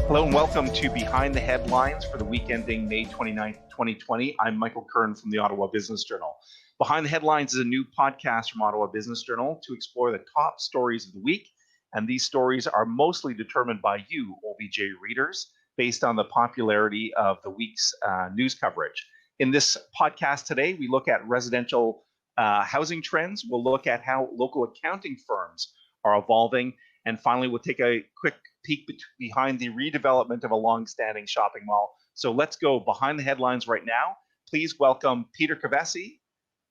Hello and welcome to Behind the Headlines for the week ending May 29th, 2020. I'm Michael Kern from the Ottawa Business Journal. Behind the Headlines is a new podcast from Ottawa Business Journal to explore the top stories of the week. And these stories are mostly determined by you, OBJ readers, based on the popularity of the week's news coverage. In this podcast today, we look at residential housing trends. We'll look at how local accounting firms are evolving. And finally, we'll take a quick peek behind the redevelopment of a long-standing shopping mall. So let's go behind the headlines right now. Please welcome Peter Kavesi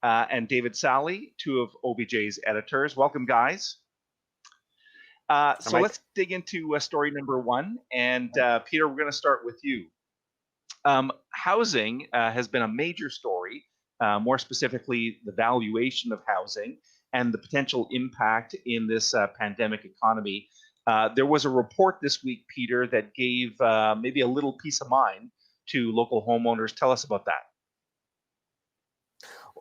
and David Sally, two of OBJ's editors. Welcome, guys. So let's dig into story number one. And Peter, we're going to start with you. Housing has been a major story, more specifically the valuation of housing and the potential impact in this pandemic economy. There was a report this week, Peter, that gave maybe a little peace of mind to local homeowners. Tell us about that.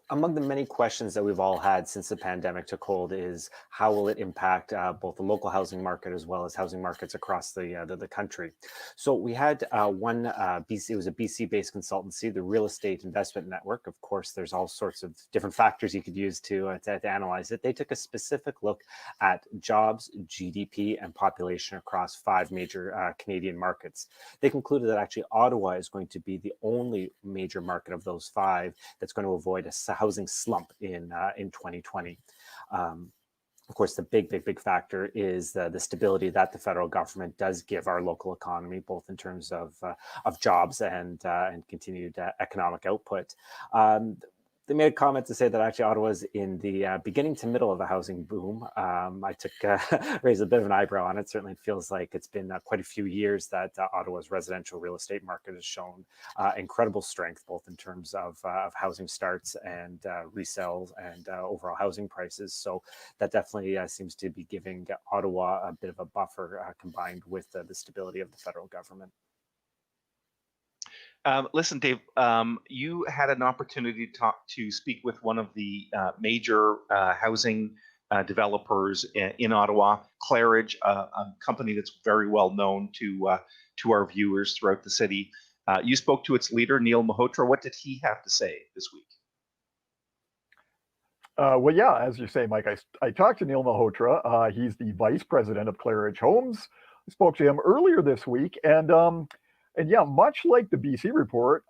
Among the many questions that we've all had since the pandemic took hold is how will it impact both the local housing market as well as housing markets across the country. So we had one BC, it was a BC-based consultancy, the Real Estate Investment Network. Of course, there's all sorts of different factors you could use to analyze it. They took a specific look at jobs, GDP, and population across 5 major Canadian markets. They concluded that actually Ottawa is going to be the only major market of those 5 that's going to avoid a housing slump in 2020. Of course, the big factor is the stability that the federal government does give our local economy, both in terms of jobs and continued economic output. They made a comment to say that actually Ottawa's in the beginning to middle of a housing boom. I raised a bit of an eyebrow on it. Certainly it feels like it's been quite a few years that Ottawa's residential real estate market has shown incredible strength, both in terms of housing starts and resales and overall housing prices. So that definitely seems to be giving Ottawa a bit of a buffer combined with the stability of the federal government. Listen, Dave, you had an opportunity to speak with one of the major housing developers in Ottawa, Claridge, a company that's very well known to our viewers throughout the city. You spoke to its leader, Neil Malhotra. What did he have to say this week? Well, yeah, as you say, Mike, I talked to Neil Malhotra. He's the vice president of Claridge Homes. I spoke to him earlier this week, and yeah, much like the BC report,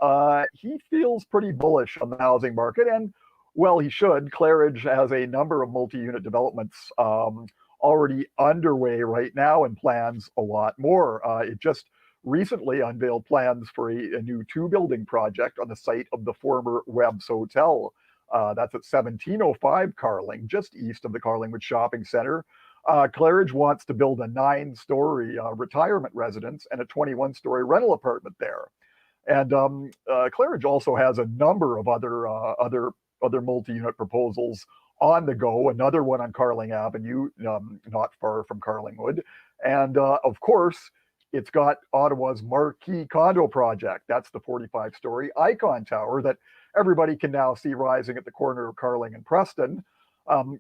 he feels pretty bullish on the housing market, and well, he should. Claridge has a number of multi-unit developments already underway right now and plans a lot more. It just recently unveiled plans for a new 2-building project on the site of the former Webb's Hotel. That's at 1705 Carling, just east of the Carlingwood Shopping Centre. Claridge wants to build a 9-story retirement residence and a 21-story rental apartment there. And Claridge also has a number of other multi-unit proposals on the go. Another one on Carling Avenue, not far from Carlingwood. And of course, it's got Ottawa's marquee condo project. That's the 45-story Icon Tower that everybody can now see rising at the corner of Carling and Preston.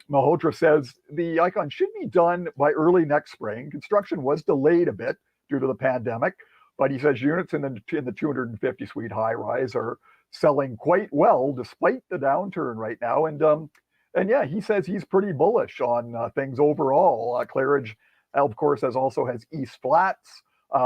Malhotra says the Icon should be done by early next spring. Construction was delayed a bit due to the pandemic, but he says units in the 250-suite high-rise are selling quite well despite the downturn right now. And yeah, he says he's pretty bullish on things overall. Claridge, of course, also has East Flats.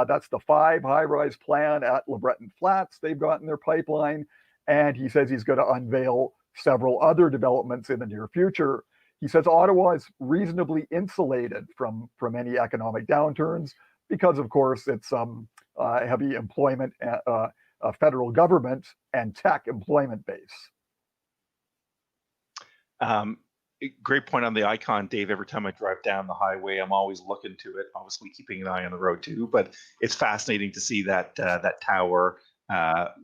That's the 5 high-rise plan at LeBreton Flats they've got in their pipeline. And he says he's going to unveil several other developments in the near future. He says Ottawa is reasonably insulated from any economic downturns because, of course, it's heavy employment, federal government and tech employment base. Great point on the Icon, Dave. Every time I drive down the highway, I'm always looking to it, obviously keeping an eye on the road too, but it's fascinating to see that tower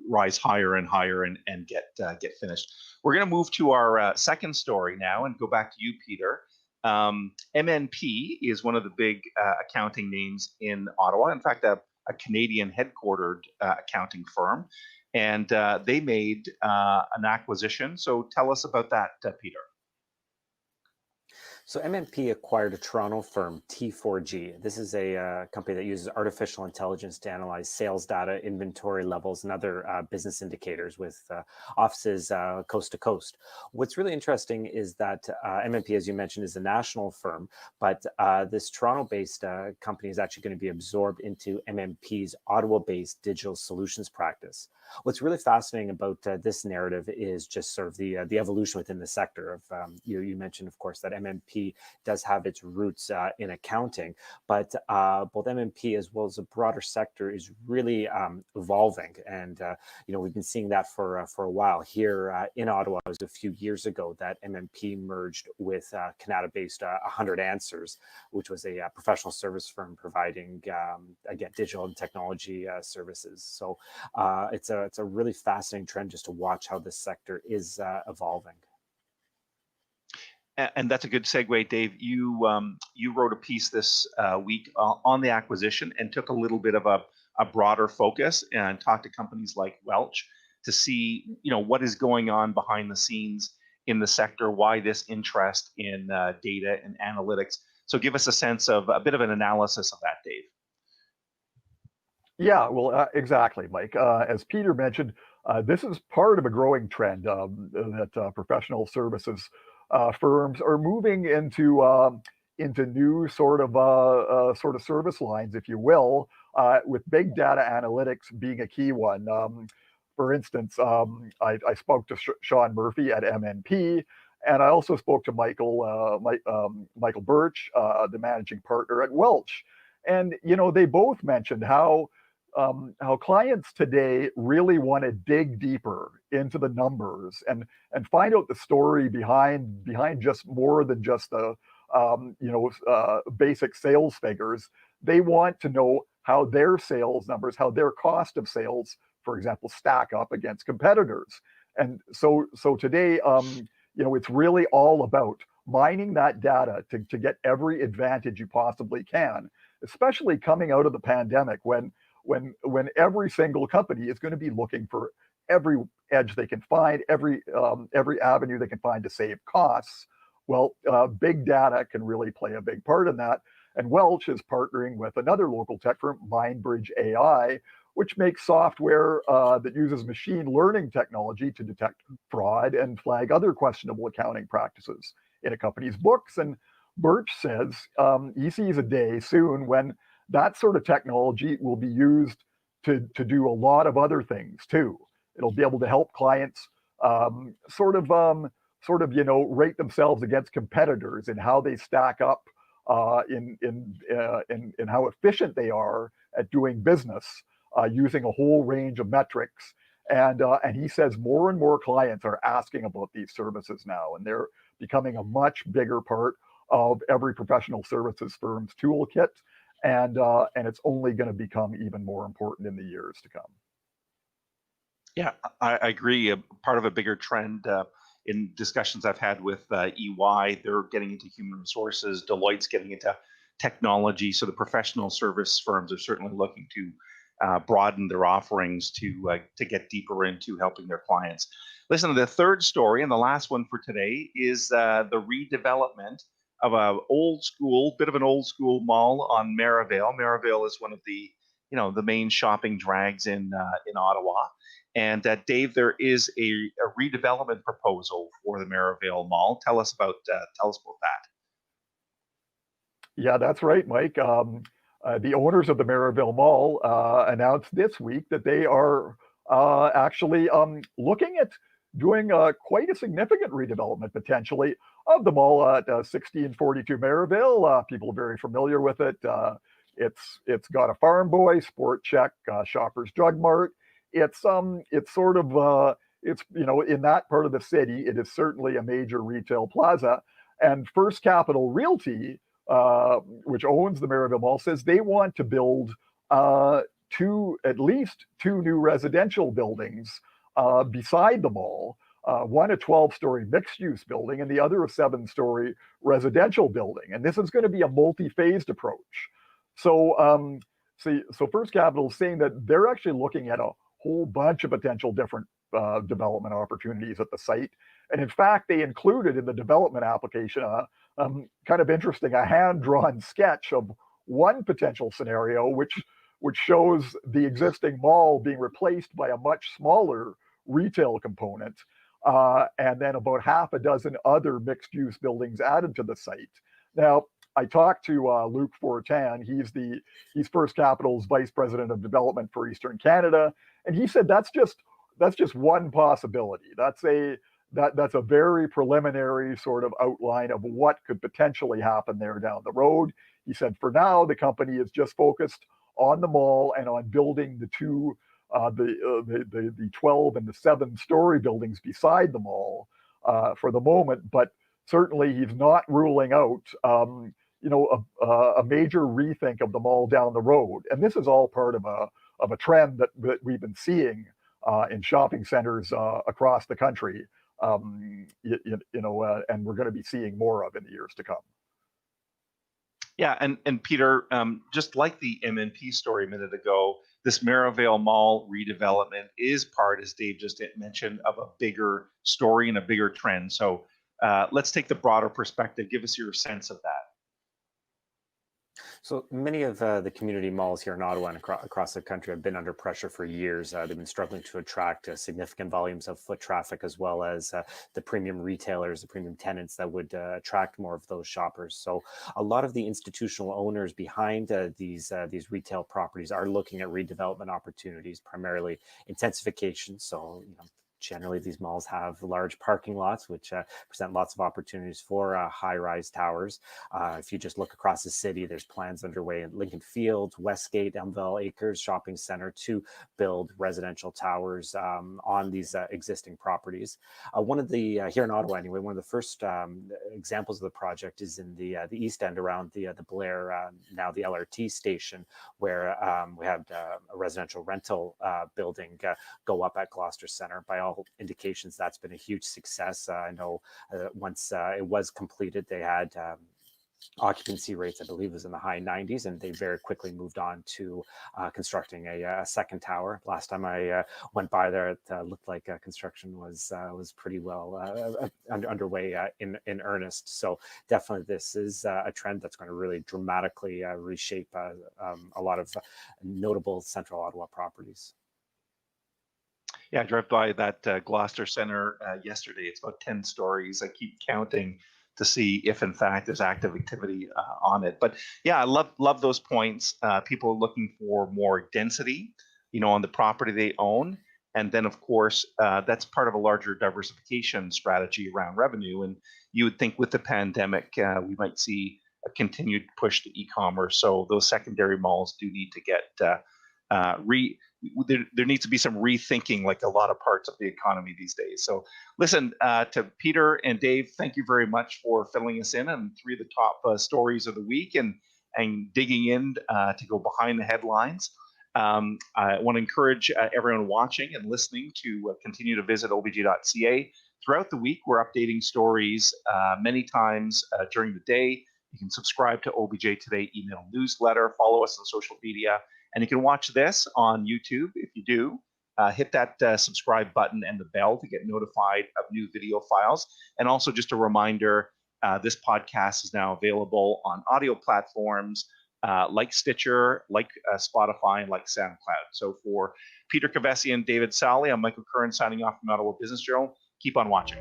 rise higher and higher and get finished. We're going to move to our second story now and go back to you, Peter. MNP is one of the big accounting names in Ottawa. In fact, a Canadian headquartered accounting firm. and they made an acquisition. So tell us about that, Peter. So MMP acquired a Toronto firm, T4G. This is a company that uses artificial intelligence to analyze sales data, inventory levels, and other business indicators with offices coast to coast. What's really interesting is that MMP, as you mentioned, is a national firm, but this Toronto-based company is actually going to be absorbed into MMP's Ottawa-based digital solutions practice. What's really fascinating about this narrative is just sort of the evolution within the sector of, you mentioned, of course, that MMP does have its roots in accounting, but both MMP as well as the broader sector is really evolving. And, we've been seeing that for a while. Here in Ottawa, it was a few years ago that MMP merged with Canada-based 100 Answers, which was a professional service firm providing, again, digital and technology services. So it's a really fascinating trend just to watch how this sector is evolving. And that's a good segue, Dave. You wrote a piece this week on the acquisition and took a little bit of a broader focus and talked to companies like Welch to see, what is going on behind the scenes in the sector, why this interest in data and analytics. So give us a sense of a bit of an analysis of that, Dave. Yeah, well, exactly, Mike. As Peter mentioned, this is part of a growing trend that professional services firms are moving into new sort of service lines, if you will, with big data analytics being a key one. For instance, I spoke to Sean Murphy at MNP, and I also spoke to Michael Birch, the managing partner at Welch, and they both mentioned how clients today really want to dig deeper into the numbers and find out the story behind just more than just the basic sales figures. They want to know how their sales numbers, how their cost of sales, for example, stack up against competitors. And so today, it's really all about mining that data to get every advantage you possibly can, especially coming out of the pandemic when every single company is going to be looking for every edge they can find, every avenue they can find to save costs. Well, big data can really play a big part in that. And Welch is partnering with another local tech firm, MindBridge AI, which makes software that uses machine learning technology to detect fraud and flag other questionable accounting practices in a company's books. And Birch says he sees a day soon when that sort of technology will be used to do a lot of other things too. It'll be able to help clients rate themselves against competitors and how they stack up in how efficient they are at doing business using a whole range of metrics. And he says more and more clients are asking about these services now, and they're becoming a much bigger part of every professional services firm's toolkit. And it's only going to become even more important in the years to come. Yeah, I agree. Part of a bigger trend in discussions I've had with EY, they're getting into human resources. Deloitte's getting into technology. So the professional service firms are certainly looking to broaden their offerings to get deeper into helping their clients. Listen, the third story and the last one for today is the redevelopment of a bit of an old school mall on Merrivale. Merrivale is one of the main shopping drags in Ottawa. And Dave, there is a redevelopment proposal for the Merrivale Mall. Tell us about that. Yeah, that's right, Mike. The owners of the Merrivale Mall announced this week that they are actually looking at doing quite a significant redevelopment potentially of the mall at 1642 Merrivale. People are very familiar with it. It's got a Farm Boy, Sport Check, Shoppers Drug Mart. It's in that part of the city, it is certainly a major retail plaza. And First Capital Realty, which owns the Merrivale Mall, says they want to build at least two new residential buildings beside the mall. One a 12-story mixed-use building and the other a 7-story residential building. And this is going to be a multi-phased approach. So First Capital is saying that they're actually looking at a whole bunch of potential different development opportunities at the site. And in fact, they included in the development application, kind of interesting, a hand-drawn sketch of one potential scenario, which shows the existing mall being replaced by a much smaller retail component, and then about half a dozen other mixed-use buildings added to the site. Now, I talked to Luc Fortin. He's First Capital's Vice President of Development for Eastern Canada, and he said that's just one possibility. That's a very preliminary sort of outline of what could potentially happen there down the road. He said for now the company is just focused on the mall and on building the 12 and the 7-story buildings beside the mall for the moment, but certainly he's not ruling out a major rethink of the mall down the road. And this is all part of a trend that we've been seeing in shopping centers across the country, and we're going to be seeing more of in the years to come. Yeah, and Peter, just like the MNP story a minute ago, this Merrivale Mall redevelopment is part, as Dave just mentioned, of a bigger story and a bigger trend. So let's take the broader perspective. Give us your sense of that. So many of the community malls here in Ottawa and across the country have been under pressure for years. They've been struggling to attract significant volumes of foot traffic, as well as the premium retailers, the premium tenants that would attract more of those shoppers. So a lot of the institutional owners behind these retail properties are looking at redevelopment opportunities, primarily intensification. So, generally, these malls have large parking lots, which present lots of opportunities for high-rise towers. If you just look across the city, there's plans underway in Lincoln Fields, Westgate, Elmvale Acres Shopping Center to build residential towers on these existing properties. Here in Ottawa anyway, one of the first examples of the project is in the East End around the Blair, now the LRT station, where we had a residential rental building go up at Gloucester Centre. By all indications, that's been a huge success. I know once it was completed, they had occupancy rates, I believe, was in the high 90s, and they very quickly moved on to constructing a second tower. Last time I went by there, it looked like construction was pretty well underway in earnest. So definitely, this is a trend that's going to really dramatically reshape a lot of notable Central Ottawa properties. Yeah, I drove by that Gloucester Centre yesterday. It's about 10 stories. I keep counting to see if, in fact, there's active activity on it. But yeah, I love those points. People are looking for more density, on the property they own. And then, of course, that's part of a larger diversification strategy around revenue. And you would think with the pandemic, we might see a continued push to e-commerce. So those secondary malls do need to get there needs to be some rethinking, like a lot of parts of the economy these days. So listen, to Peter and Dave, thank you very much for filling us in on 3 of the top stories of the week and digging in to go behind the headlines. I want to encourage everyone watching and listening to continue to visit obj.ca. Throughout the week, we're updating stories many times during the day. You can subscribe to OBJ Today email newsletter, follow us on social media, and you can watch this on YouTube. If you do, hit that subscribe button and the bell to get notified of new video files. And also just a reminder, this podcast is now available on audio platforms like Stitcher, like Spotify, and like SoundCloud. So for Peter Kavesi and David Sally, I'm Michael Curran signing off from Ottawa Business Journal. Keep on watching.